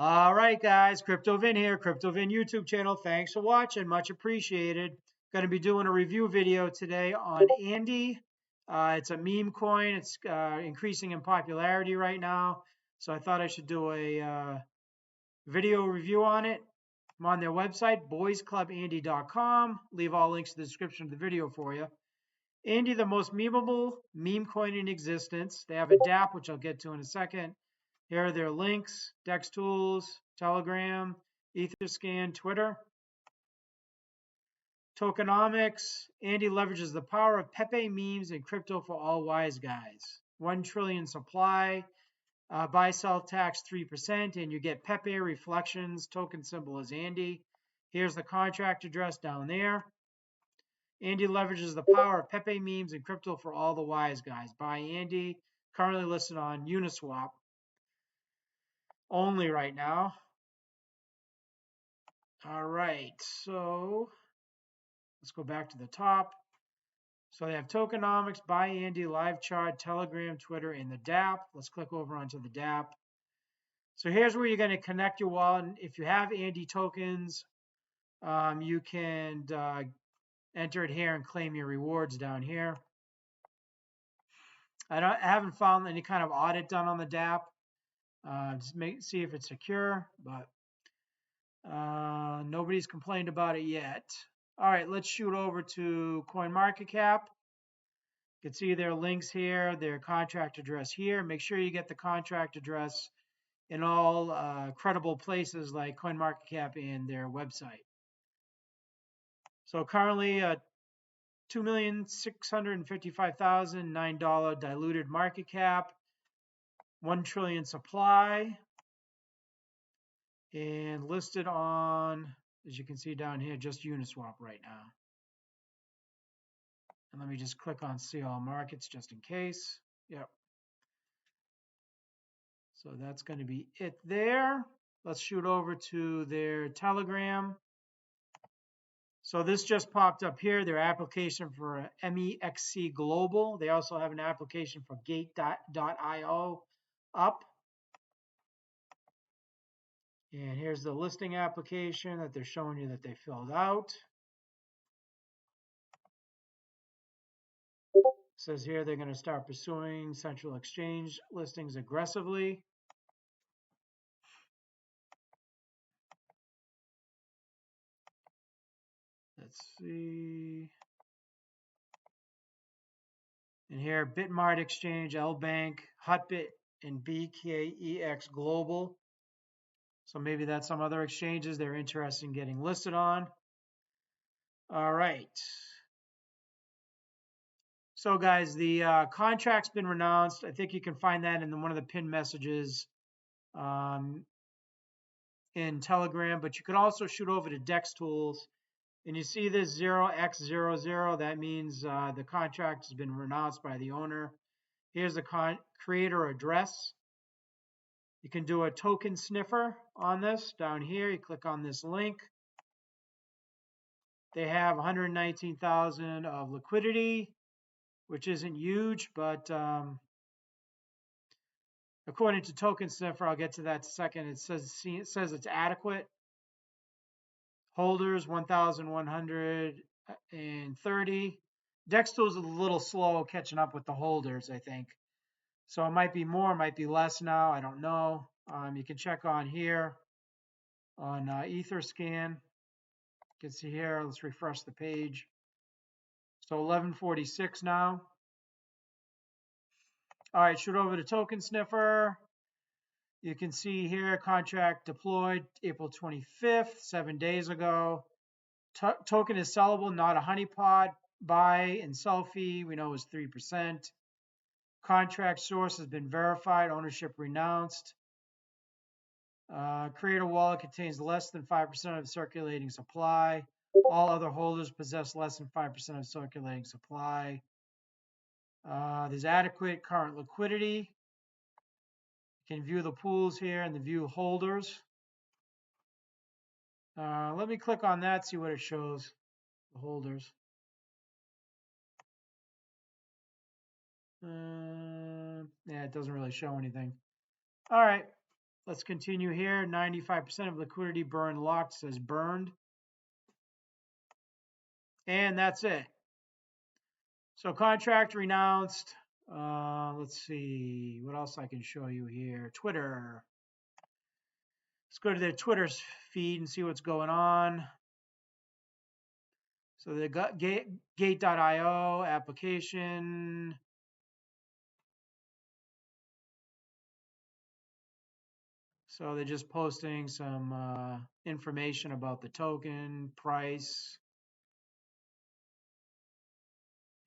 All right, guys, CryptoVin here, CryptoVin YouTube channel. Thanks for watching, much appreciated. Going to be doing a review video today on Andy. It's a meme coin. It's increasing in popularity right now, so I thought I should do a video review on it. I'm on their website, boysclubandy.com. Leave all links in the description of the video for you. Andy, the most memeable meme coin in existence. They have a dApp, which I'll get to in a second. Here are their links: Defi Tools, Telegram, Etherscan, Twitter. Tokenomics. Andy leverages the power of Pepe memes and crypto for all wise guys. 1 trillion supply. Buy sell tax 3%, and you get Pepe reflections. Token symbol is Andy. Here's the contract address down there. Andy leverages the power of Pepe memes and crypto for all the wise guys. Buy Andy. Currently listed on Uniswap only right now. All right, so let's go back to the top. So they have tokenomics, buy Andy, live chart, Telegram, Twitter, and the dApp. Let's click over onto the dApp. So here's where you're going to connect your wallet. If you have Andy tokens, you can enter it here and claim your rewards down here. I haven't found any kind of audit done on the dApp. Just see if it's secure, but nobody's complained about it yet. All right, let's shoot over to CoinMarketCap. You can see their links here, their contract address here. Make sure you get the contract address in all credible places like CoinMarketCap and their website. So currently, $2,655,009 diluted market cap, 1 trillion supply, and listed on, as you can see down here, just Uniswap right now. And let me just click on see all markets just in case. Yep. So that's going to be it there. Let's shoot over to their Telegram. So this just popped up here, their application for MEXC Global. They also have an application for Gateio up. And here's the listing application that they're showing you that they filled out. It says here they're going to start pursuing central exchange listings aggressively. Let's see. And here, Bitmart Exchange, LBank, Hotbit, and BKEX Global. So maybe that's some other exchanges they're interested in getting listed on. All right. So guys, the contract's been renounced. I think you can find that in one of the pinned messages in Telegram, but you can also shoot over to Defi Tools. And you see this 0x00, that means the contract has been renounced by the owner. Here's the creator address. You can do a token sniffer on this down here. You click on this link. They have 119,000 of liquidity, which isn't huge, but according to Token Sniffer, I'll get to that in a second. It says it's adequate. Holders 1,130. Defi Tools is a little slow catching up with the holders, I think. So it might be more, it might be less now. I don't know. You can check on here on Etherscan. You can see here. Let's refresh the page. So 1146 now. All right, shoot over to Token Sniffer. You can see here, contract deployed April 25th, 7 days ago. Token is sellable, not a honeypot. Buy and sell fee, we know is 3%. Contract source has been verified, ownership renounced. Creator wallet contains less than 5% of circulating supply. All other holders possess less than 5% of circulating supply. There's adequate current liquidity. You can view the pools here and the view holders. Let me click on that, see what it shows, the holders. Yeah, it doesn't really show anything. All right, Let's continue here. 95% of liquidity burn locked, says burned. And that's it. So contract renounced. Let's see what else I can show you here. Twitter. Let's go to their Twitter feed and see what's going on. So they got Gate.io application. So they're just posting some information about the token price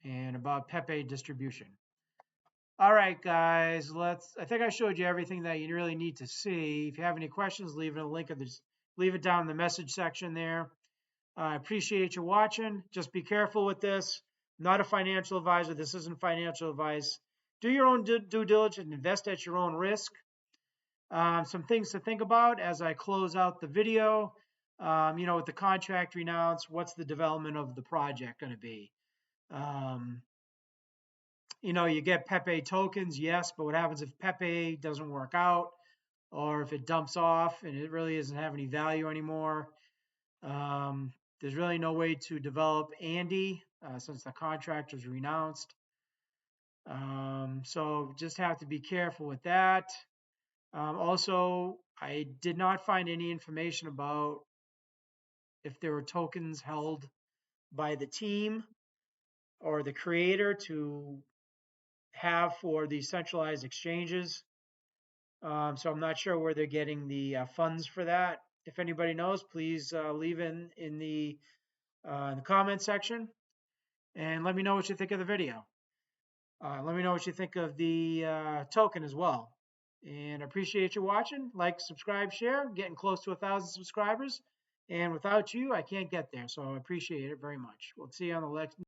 and about Pepe distribution. All right, guys, I think I showed you everything that you really need to see. If you have any questions, leave it down in the message section there. I appreciate you watching. Just be careful with this. I'm not a financial advisor. This isn't financial advice. Do your own due diligence, invest at your own risk. Some things to think about as I close out the video. With the contract renounce, what's the development of the project going to be? You get Pepe tokens, yes, but what happens if Pepe doesn't work out, or if it dumps off and it really doesn't have any value anymore? There's really no way to develop Andy since the contract was renounced. So just have to be careful with that. Also, I did not find any information about if there were tokens held by the team or the creator to have for the centralized exchanges. So I'm not sure where they're getting the funds for that. If anybody knows, please leave in the comment section and let me know what you think of the video. Let me know what you think of the token as well. And I appreciate you watching. Like, subscribe, share. Getting close to 1,000 subscribers. And without you, I can't get there. So I appreciate it very much. We'll see you on the next